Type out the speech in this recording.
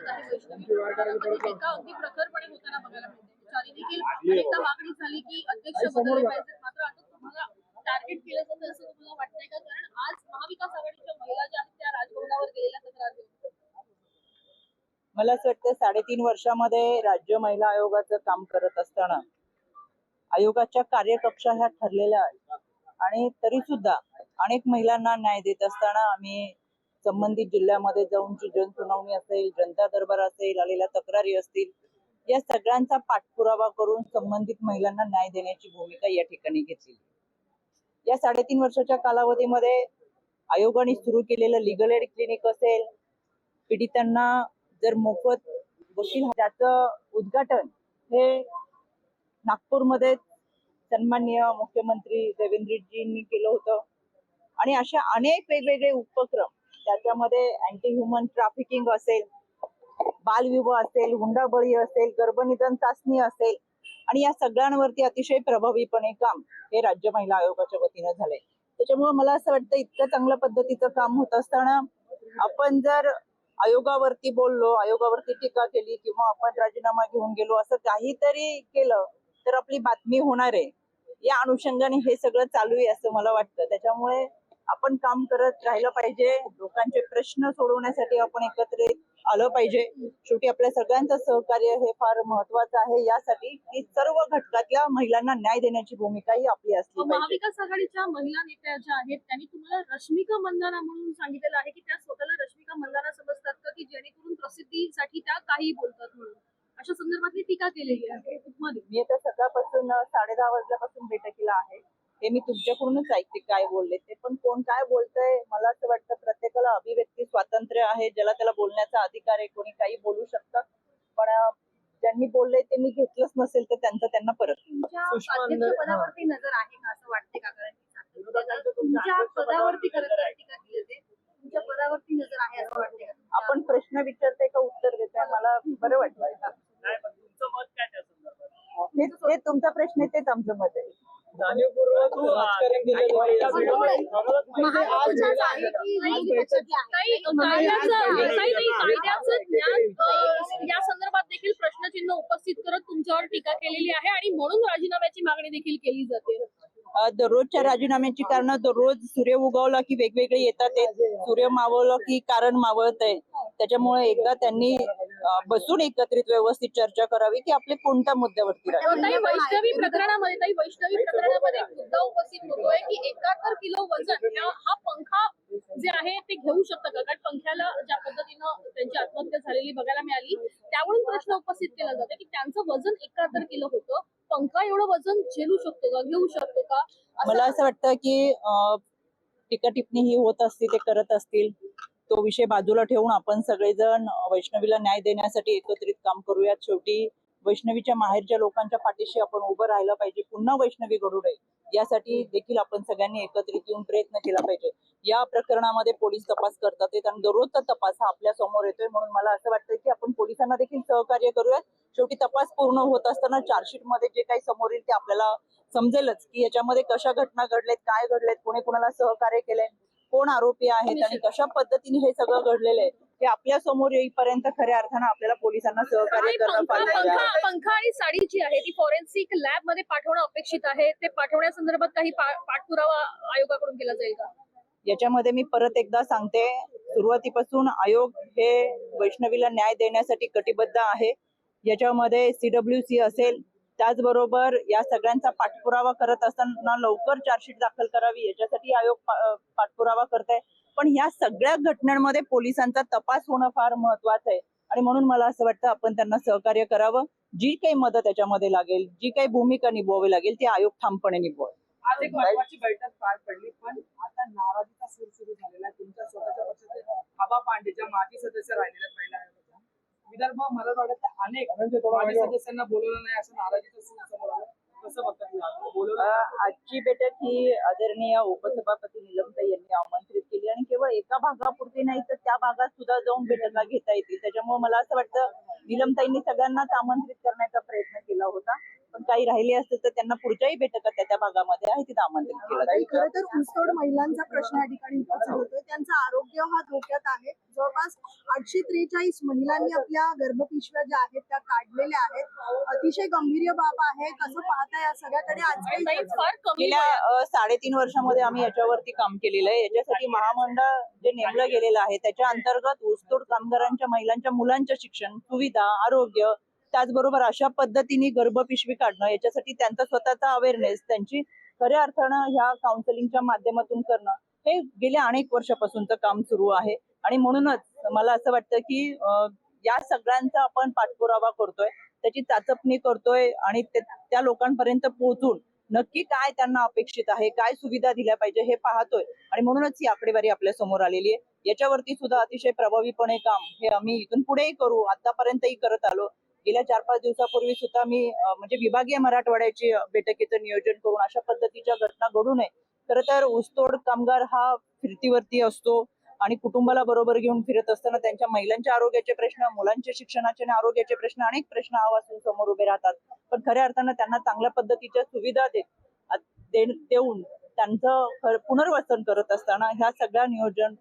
करत आहे वैष्णवी टीका अगदी प्रखरपणे होताना बघायला मिळते. विचारी देखील अनेकदा मागणी झाली की अध्यक्ष बदलले पाहिजेत, मात्र आता तुम्हाला टार्गेट केलं जातं असं तुम्हाला वाटतंय का? कारण आज महाविकास आघाडीच्या महिला ज्या आहेत त्या राजभवनावर गेलेल्या तक्रार देऊन. मला असं वाटतं 3.5 वर्षामध्ये राज्य महिला आयोगाचं काम करत असताना आयोगाच्या कार्यकक्षा ह्या ठरलेल्या आहेत आणि तरी सुद्धा अनेक महिलांना न्याय देत असताना आम्ही संबंधित जिल्ह्यामध्ये जाऊन जी जनसुनावणी असेल, जनता दरबार असेल, आलेल्या तक्रारी असतील, या सगळ्यांचा पाठपुरावा करून संबंधित महिलांना न्याय देण्याची भूमिका या ठिकाणी घेतली. या 3.5 वर्षाच्या कालावधीमध्ये आयोगाने सुरू केलेलं लीगल एड क्लिनिक असेल, पीडितांना जर मोफत वकील, त्याचं उद्घाटन हे नागपूरमध्ये सन्माननीय मुख्यमंत्री देवेंद्रजींनी केलं होतं आणि अशा अनेक वेगवेगळे उपक्रम, त्याच्यामध्ये अँटी ह्युमन ट्रॅफिकिंग असेल, बालविवाह असेल, हुंडाबळी असेल, गर्भनिधन चाचणी असेल आणि या सगळ्यांवरती अतिशय प्रभावीपणे काम हे राज्य महिला आयोगाच्या वतीनं झालंय. त्याच्यामुळे मला असं वाटतं इतकं चांगल्या पद्धतीचं काम होत असताना आपण जर आयोगावरती बोललो, आयोगावरती टीका केली किंवा आपण राजीनामा घेऊन गेलो असं काहीतरी केलं तर आपली बातमी होणार आहे. या अनुषंगाने हे सगळं चालू आहे असं मला वाटतं. त्याच्यामुळे आपण काम करत राहिलं पाहिजे. लोकांचे प्रश्न सोडवण्यासाठी आपण एकत्रित आलं पाहिजे. शेवटी आपल्या सगळ्यांचं सहकार्य हे फार महत्वाचं आहे यासाठी की सर्व घटकातल्या महिलांना न्याय देण्याची भूमिका ही आपली असली पाहिजे. महाविकास आघाडीच्या महिला नेत्या ज्या आहेत त्यांनी तुम्हाला रश्मिका मंदाना म्हणून सांगितलेलं आहे की त्या स्वतःला रश्मिका मंदाना समजतात का, की जेणेकरून प्रसिद्धीसाठी त्या काही बोलतात म्हणून अशा संदर्भातली टीका केलेली आहे. मी आता सकाळपासून 10:30 वाजल्यापासून बैठकीला आहे. हे मी तुमच्याकडूनच ऐकते काय बोलले ते, पण कोण काय बोलतंय मला असं वाटतं प्रत्येकाला अभिव्यक्ती स्वातंत्र्य आहे, ज्याला त्याला बोलण्याचा अधिकार आहे, कोणी काही बोलू शकतं. पण ज्यांनी बोलले ते मी घेतलंच नसेल तर त्यांना परत. तुमच्या पदावरती नजर आहे का असं वाटते का? कारण तुमच्या पदावरती तुमच्या पदावरती नजर आहे असं वाटते का? आपण प्रश्न विचारते का उत्तर देताय मला बरं वाटलं. ते तुमचा प्रश्न आहे, तेच आमचं मत आहे. कायद्याचं ज्ञान या संदर्भात देखील प्रश्नचिन्ह उपस्थित करत तुमच्यावर टीका केलेली आहे आणि म्हणून राजीनाम्याची मागणी देखील केली जाते. दररोजच्या राजीनाम्याची कारण दररोज सूर्य उगवला की वेगवेगळे येतात, सूर्य मावळलं की कारण मावळत आहे. त्याच्यामुळे एकदा त्यांनी बसून एकत्रित व्यवस्थित चर्चा करावी की आपले कोणत्या मुद्द्यावरती वैष्णवी प्रकरणामध्ये मुद्दा उपस्थित होतोय की 71 किलो वजन हा पंखा जे आहे ते घेऊ शकतं का? कारण पंख्याला ज्या पद्धतीनं त्यांची आत्महत्या झालेली बघायला मिळाली त्यावरून प्रश्न उपस्थित केला जातो की त्यांचं वजन 71 किलो होतं, पंखा एवढं वजन झेलू शकतो का, घेऊ शकतो का? मला असं वाटतं की टीका टिप्पणी ही होत असते, ते करत असतील, तो विषय बाजूला ठेवून आपण सगळेजण वैष्णवीला न्याय देण्यासाठी एकत्रित काम करूयात. शेवटी वैष्णवीच्या माहेरच्या लोकांच्या पाठीशी आपण उभं राहिलं पाहिजे. पुन्हा वैष्णवी घडू नये यासाठी देखील आपण सगळ्यांनी एकत्रित येऊन प्रयत्न केला पाहिजे. या प्रकरणामध्ये पोलीस तपास करतात आणि दररोजचा तपास हा आपल्या समोर येतोय, म्हणून मला असं वाटतं की आपण पोलिसांना देखील सहकार्य करूयात. शेवटी तपास पूर्ण होत असताना चार्जशीट मध्ये जे काही समोर येईल ते आपल्याला समजेलच की याच्यामध्ये कशा घटना घडलेत, काय घडलेत, कोणी कोणाला सहकार्य केलंय, कोण आरोपी आहेत आणि कशा पद्धतीने हे सगळं घडलेलं आहे हे आपल्या समोर येईपर्यंत खऱ्या अर्थानं आपल्याला पोलिसांना सहकार्य करणं पाहिजे. पंखा आणि साडी जी आहे ती फॉरेन्सिक लॅब मध्ये पाठवणं अपेक्षित आहे. ते पाठवण्यासंदर्भात काही पाठपुरावा आयोगाकडून केला जाईल का? याच्यामध्ये मी परत एकदा सांगते, सुरुवातीपासून आयोग हे वैष्णवीला न्याय देण्यासाठी कटिबद्ध आहे. याच्यामध्ये CWC असेल, त्याचबरोबर या सगळ्यांचा पाठपुरावा करत असताना लवकर चार्जशीट दाखल करावी याच्यासाठी आयोग पाठपुरावा करत आहे. पण ह्या सगळ्या घटनांमध्ये पोलिसांचा तपास होणं फार महत्वाचं आहे आणि म्हणून मला असं वाटतं आपण त्यांना सहकार्य करावं. जी काही मदत याच्यामध्ये लागेल, जी काही भूमिका निभवावी लागेल ती आयोग ठामपणे निभवेल. आज एक महत्वाची बैठक पार पडली, पण आता नाराजीचा सूर सुरू झालेला आहे. तुमच्या स्वतःच्या पक्षाचे आबा पांडे ज्या माजी सदस्य राहिलेल्या पहिल्या आयोगाच्या, विदर्भ मला वाटतं अनेक माजी सदस्यांना बोलवलं नाही असं नाराजीचा सूर समोर आला. कसं बघतात? आजची बैठक ही आदरणीय उपसभापती नीलमताई यांनी आमंत्रित केली आणि केवळ एका भागापुरती नाही तर त्या भागात सुद्धा जाऊन बैठका घेता येतील. त्याच्यामुळे मला असं वाटतं नीलमताईंनी सगळ्यांनाच आमंत्रित करण्याचा प्रयत्न केला होता, पण काही राहिले असते तर त्यांना पुढच्याही बैठका त्या भागामध्ये आहे तिथे आमंत्रित केलं. खरं तर ऊसतोड महिलांचा प्रश्न या ठिकाणी उपस्थित होतोय. त्यांचं आरोग्य हा धोक्यात आहे. जवळपास 843 महिलांनी आपल्या गर्भपिशव्या ज्या आहेत त्या काढलेल्या आहेत. अतिशय गंभीर बाब आहे. कसं पाहता या सगळ्याकडे आज आणि ताई फार कमी गेल्या 3.5 वर्षामध्ये आम्ही याच्यावरती काम केलेलं आहे. याच्यासाठी महामंडळ जे नेमलं गेलेलं आहे त्याच्या अंतर्गत ऊसतोड कामगारांच्या महिलांच्या मुलांच्या शिक्षण सुविधा आरोग्य त्याचबरोबर अशा पद्धतीने गर्भपिशवी काढणं याच्यासाठी त्यांचा स्वतःचा अवेअरनेस त्यांची खऱ्या अर्थानं ह्या काउन्सिलिंगच्या माध्यमातून करणं हे गेल्या अनेक वर्षापासूनचं काम सुरू आहे. आणि म्हणूनच मला असं वाटतं की या सगळ्यांचा आपण पाठपुरावा करतोय त्याची चाचपणी करतोय आणि त्या लोकांपर्यंत पोहोचून नक्की काय त्यांना अपेक्षित आहे काय सुविधा दिल्या पाहिजे हे पाहतोय आणि म्हणूनच ही आकडेवारी आपल्या समोर आलेली आहे. याच्यावरती सुद्धा अतिशय प्रभावीपणे काम हे आम्ही इथून पुढेही करू आतापर्यंतही करत आलो. गेल्या 4-5 दिवसापूर्वी सुद्धा मी म्हणजे विभागीय मराठवाड्याची बैठकीचं नियोजन करून अशा पद्धतीच्या घटना घडू नये. खरं तर ऊसतोड कामगार हा फिरतीवरती असतो आणि कुटुंबाला बरोबर घेऊन फिरत असताना त्यांच्या महिलांच्या आरोग्याचे प्रश्न मुलांच्या शिक्षणाचे आणि आरोग्याचे प्रश्न अनेक प्रश्न आवाजून समोर उभे राहतात. पण खऱ्या अर्थानं त्यांना चांगल्या पद्धतीच्या सुविधा देऊन त्यांचं पुनर्वसन करत असताना ह्या सगळ्या नियोजन